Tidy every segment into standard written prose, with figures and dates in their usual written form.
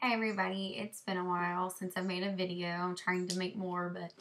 Hey everybody, it's been a while since I've made a video. I'm trying to make more, but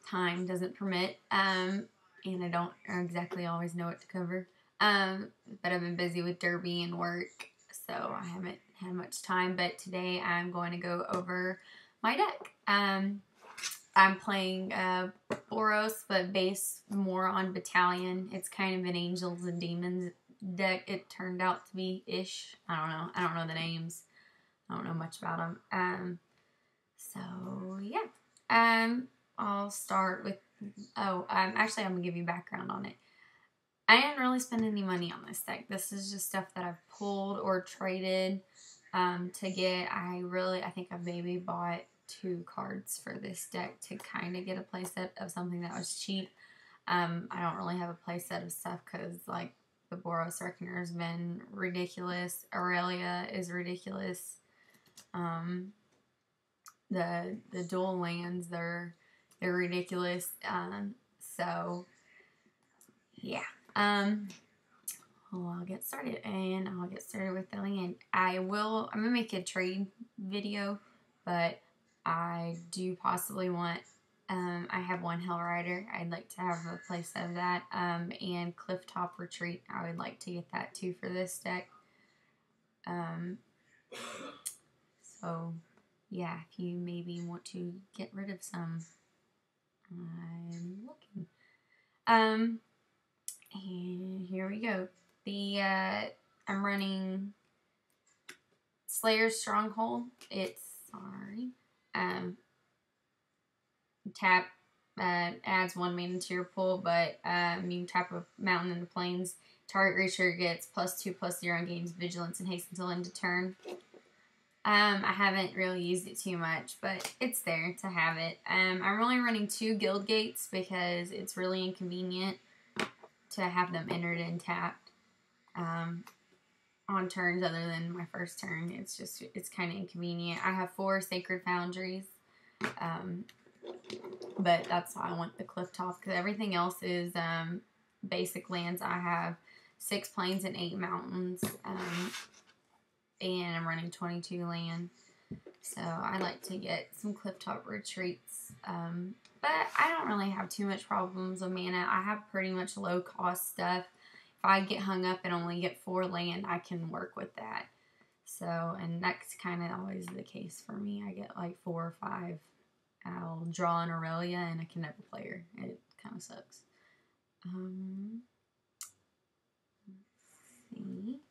time doesn't permit. And I don't exactly always know what to cover. But I've been busy with Derby and work, so I haven't had much time. But today I'm going to go over my deck. I'm playing Boros, but based more on Battalion. It's kind of an Angels and Demons deck. It turned out to be ish. I don't know. I don't know the names. I don't know much about them. So yeah. I'll start with, actually I'm going to give you background on it. I didn't really spend any money on this deck. This is just stuff that I've pulled or traded, to get. I think I maybe bought 2 cards for this deck to kind of get a playset of something that was cheap. I don't really have a playset of stuff because, like, the Boros Reckoner has been ridiculous. Aurelia is ridiculous. The dual lands, they're ridiculous. So yeah. Well, I'll get started, and I'll get started with the land. I'm gonna make a trade video, but I do possibly want, I have one Hell Rider. I'd like to have a playset of that, and Clifftop Retreat. I would like to get that too for this deck. So yeah, if you maybe want to get rid of some, I'm looking. And here we go. I'm running Slayer's Stronghold. Tap adds 1 mana to your pool, but you can tap a mountain in the plains. Target creature gets +2/+0 and gains vigilance and haste until end of turn. I haven't really used it too much, but it's there to have it. I'm only running 2 guild gates because it's really inconvenient to have them entered and tapped on turns other than my first turn. It's kind of inconvenient. I have 4 Sacred Foundries, but that's why I want the Clifftop, because everything else is basic lands. I have 6 plains and 8 mountains. And I'm running 22 land, so I like to get some Clifftop Retreats, but I don't really have too much problems with mana. I have pretty much low cost stuff. If I get hung up and only get 4 land, I can work with that. So, and that's kind of always the case for me. I get like 4 or 5. I'll draw an Aurelia and I can never play her. It kind of sucks. Let's see.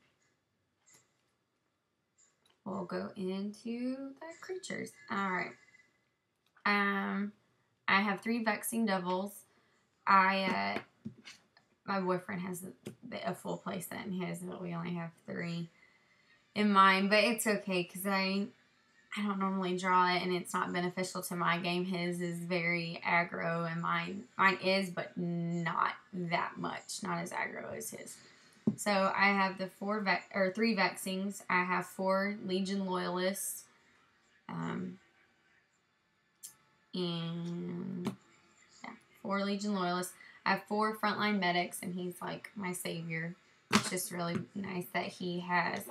We'll go into the creatures. Alright. I have 3 Vexing Devils. My boyfriend has a full playset in his, but we only have 3 in mine. But it's okay, because I don't normally draw it, and it's not beneficial to my game. His is very aggro, and mine is, but not that much. Not as aggro as his. So I have the 3 Vexings. I have 4 Legion Loyalists. And yeah, 4 Legion Loyalists. I have 4 Frontline Medics, and he's like my savior. It's just really nice that he has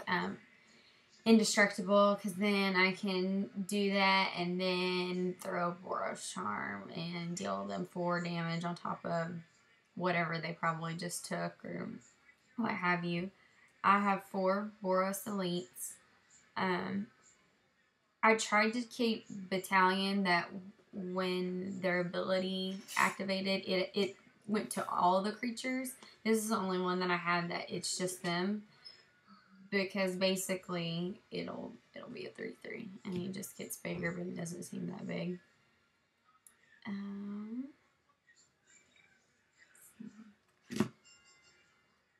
Indestructible, because then I can do that and then throw Boros Charm and deal them 4 damage on top of whatever they probably just took or what have you. I have 4 Boros Elites. I tried to keep Battalion that when their ability activated, it went to all the creatures. This is the only one that I have that it's just them, because basically it'll be a 3/3, and he just gets bigger, but he doesn't seem that big.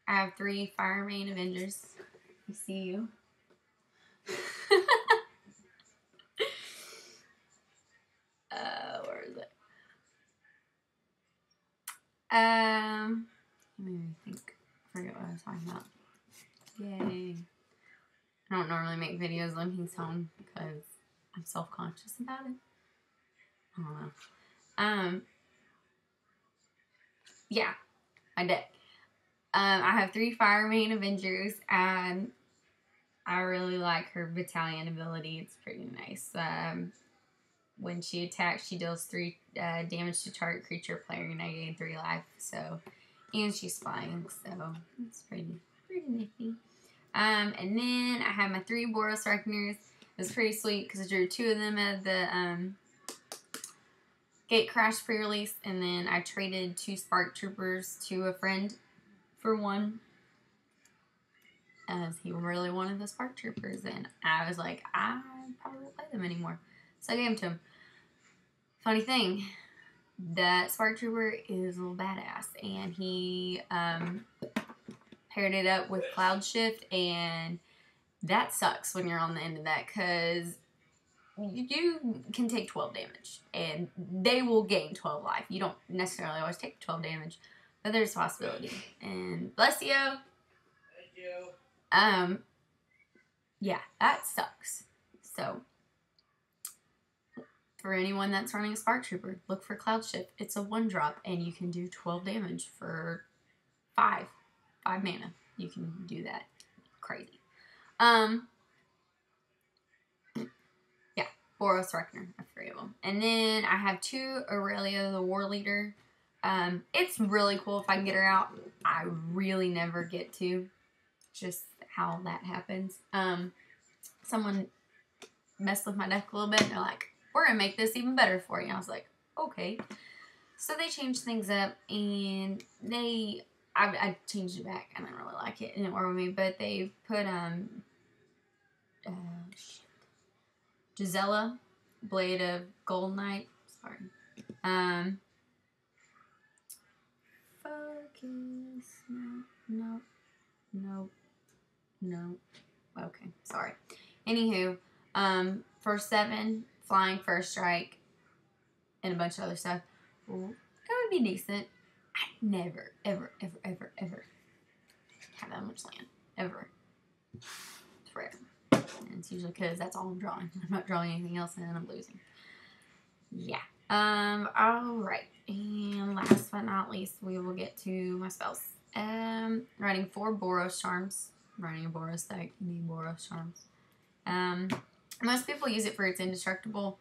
I have 3 Fire Main Avengers. I see you. Where is it? Let me think. I forget what I was talking about. Yay. I don't normally make videos when he's home because I'm self-conscious about it. I don't know. Yeah, my deck. I have 3 Fire Main Avengers, and I really like her battalion ability. It's pretty nice. When she attacks, she deals 3 damage to target creature player, and I gain 3 life. So, and she's flying, so it's pretty nifty. And then I have my 3 Boros Reckoners. It was pretty sweet because I drew 2 of them at the Gate Crash pre-release, and then I traded 2 Spark Troopers to a friend for 1. As he really wanted the Spark Troopers, and I was like, I probably won't play them anymore. So I gave them to him. Funny thing, that Spark Trooper is a little badass, and he paired it up with Cloud Shift, and that sucks when you're on the end of that, because you can take 12 damage, and they will gain 12 life. You don't necessarily always take 12 damage, but there's a possibility. And bless you. Thank you. Yeah, that sucks. So, for anyone that's running a Spark Trooper, look for Cloud Shift. It's a 1-drop, and you can do 12 damage for 5 mana. You can do that. Crazy. Yeah, Boros Reckoner. I have 3 of them. And then I have 2 Aurelia, the War Leader. It's really cool if I can get her out. I really never get to. Just how that happens. Someone messed with my deck a little bit, and they're like, we're gonna make this even better for you. And I was like, okay. So they changed things up, and I changed it back. I didn't really like it. It didn't work with me, but they put Gisela, Blade of Gold Knight. Sorry. Focus. No. Okay, sorry. Anywho, for 7, flying, first strike, and a bunch of other stuff. That would be decent. I never, ever have that much land. Ever. It's rare. And it's usually because that's all I'm drawing. I'm not drawing anything else, and I'm losing. Yeah. Alright. And last but not least, we will get to my spells. Writing 4 Boros Charms. Running a Boros deck, you need Boros Charms. Most people use it for its indestructible.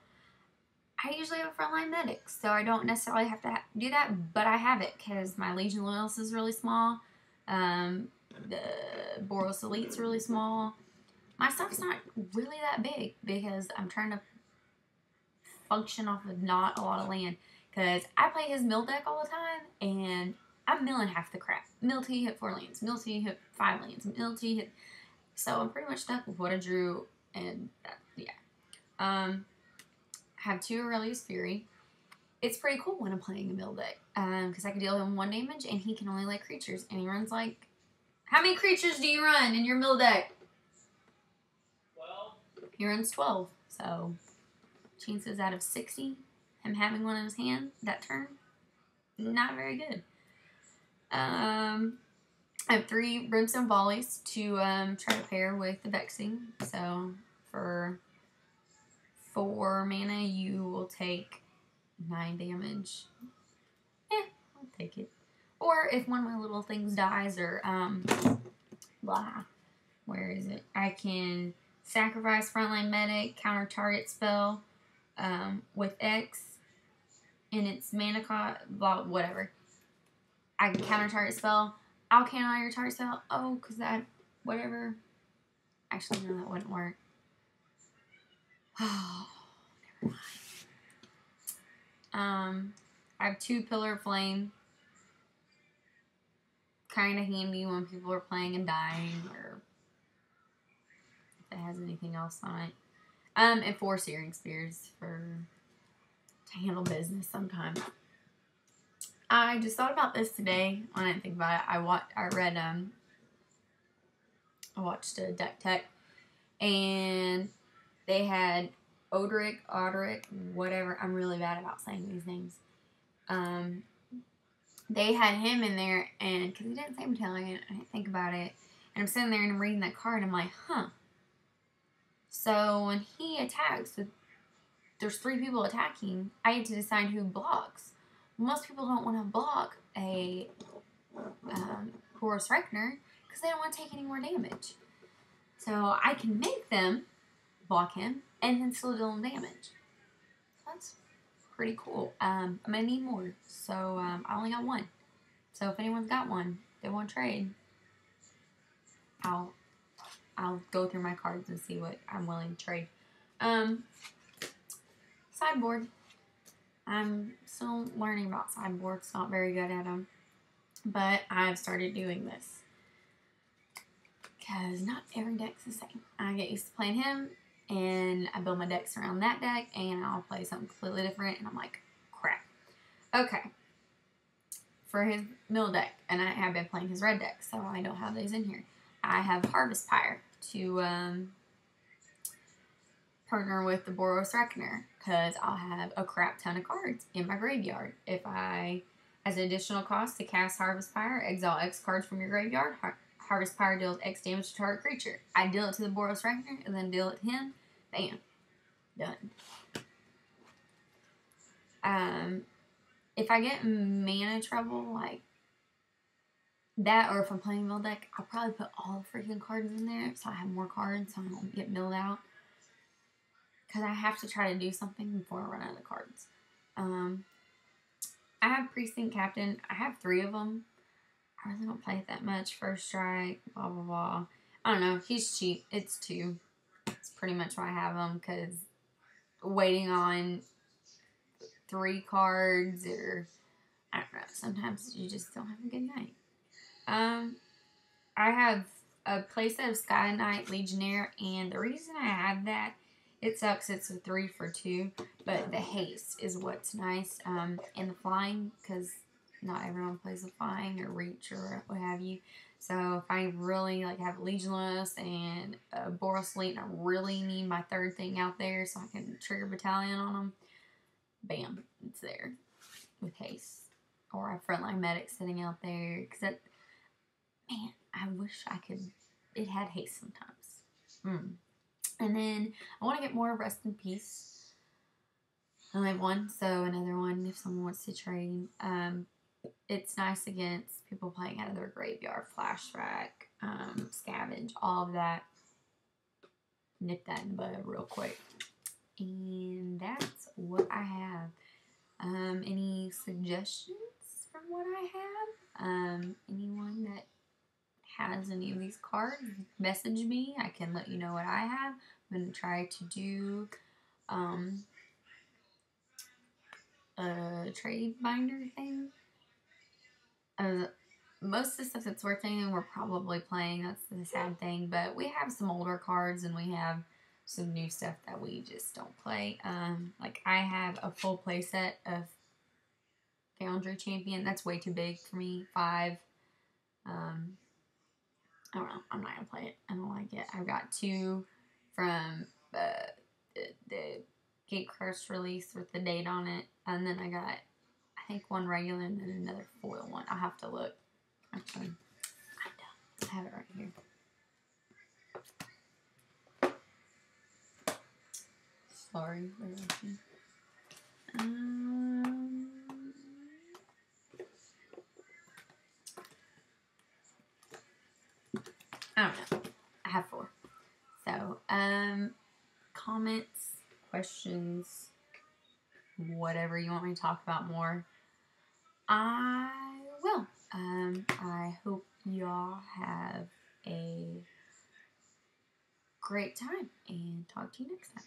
I usually have a frontline medic, so I don't necessarily have to do that, but I have it because my Legion Loyalist is really small. The Boros Elite's really small. My stuff's not really that big because I'm trying to function off of not a lot of land, because I play his mill deck all the time, and I'm milling half the crap. Mill T hit 4 lands. Mill T hit 5 lands. Mill T hit... So I'm pretty much stuck with what I drew, and that, yeah. Have 2 Aurelius Fury. It's pretty cool when I'm playing a mill deck, because I can deal him 1 damage, and he can only lay creatures, and he runs like... How many creatures do you run in your mill deck? 12. He runs 12, so chances out of 60, him having one in his hand that turn, not very good. I have 3 Brimstone Volleys to try to pair with the Vexing. So for 4 mana, you will take 9 damage. I'll take it. Or if one of my little things dies, or where is it? I can sacrifice Frontline Medic, counter target spell with X, and its mana cost, whatever. I can counter target spell. I'll cancel your target spell. Oh, because that, whatever. Actually, no, that wouldn't work. Oh, never mind. I have 2 Pillar of Flame. Kind of handy when people are playing and dying, or if it has anything else on it. And 4 Searing Spears to handle business sometimes. I just thought about this today. I didn't think about it. I watched a Deck Tech, and they had Odric, whatever. I'm really bad about saying these names. They had him in there, and because he didn't say battalion, I didn't think about it. And I'm sitting there and I'm reading that card, and I'm like, huh. So when he attacks, there's 3 people attacking. I get to decide who blocks. Most people don't want to block a Boros Reckoner because they don't want to take any more damage. So I can make them block him and then still deal him damage. So that's pretty cool. I'm gonna need more. So I only got one. So if anyone's got one, they want to trade, I'll go through my cards and see what I'm willing to trade. Sideboard. I'm still learning about sideboards. Not very good at them, but I've started doing this because not every deck's the same. I get used to playing him, and I build my decks around that deck, and I'll play something completely different, and I'm like, crap. Okay. For his mill deck, and I have been playing his red deck, so I don't have those in here. I have Harvest Pyre to partner with the Boros Reckoner, because I'll have a crap ton of cards in my graveyard. If I, as an additional cost to cast Harvest Pyre, exile X cards from your graveyard. Harvest Pyre deals X damage to target creature. I deal it to the Boros Reckoner, and then deal it to him. Bam. Done. If I get mana trouble, like that, or if I'm playing mill deck, I'll probably put all the freaking cards in there so I have more cards so I don't get milled out. Because I have to try to do something before I run out of cards. I have Precinct Captain. I have 3 of them. I really don't play it that much. First Strike, blah, blah, blah. I don't know. He's cheap. It's 2. It's pretty much why I have him, because waiting on 3 cards, or I don't know, sometimes you just don't have a good night. I have a playset of Sky Knight Legionnaire, and the reason I have that, it sucks it's a 3 for 2, but the haste is what's nice, and the flying, because not everyone plays with flying or reach or what have you. So if I really like have Legionless and a Boros Elite, and I really need my 3rd thing out there so I can trigger Battalion on them, bam, it's there with haste. Or a Frontline Medic sitting out there, because that, man, I wish I could, it had haste sometimes. And then I want to get more Rest in Peace. I only have 1, so another one if someone wants to trade. It's nice against people playing out of their graveyard, flashback, scavenge, all of that. Nip that in the bud real quick. And that's what I have. Any suggestions from what I have? Anyone that has any of these cards, message me. I can let you know what I have. I'm going to try to do a trade binder thing. Most of the stuff that's worth anything we're probably playing. That's the sad thing. But we have some older cards, and we have some new stuff that we just don't play. Like I have a full playset of Foundry Champion. That's way too big for me. 5. I don't know. I'm not going to play it. I don't like it. I've got 2 from the Gatecrest release with the date on it. And then I got, I think, 1 regular and then another foil one. I'll have to look. Actually, I have it right here. Sorry. I don't know. I have 4. So, comments, questions, whatever you want me to talk about more, I will. I hope y'all have a great time, and talk to you next time.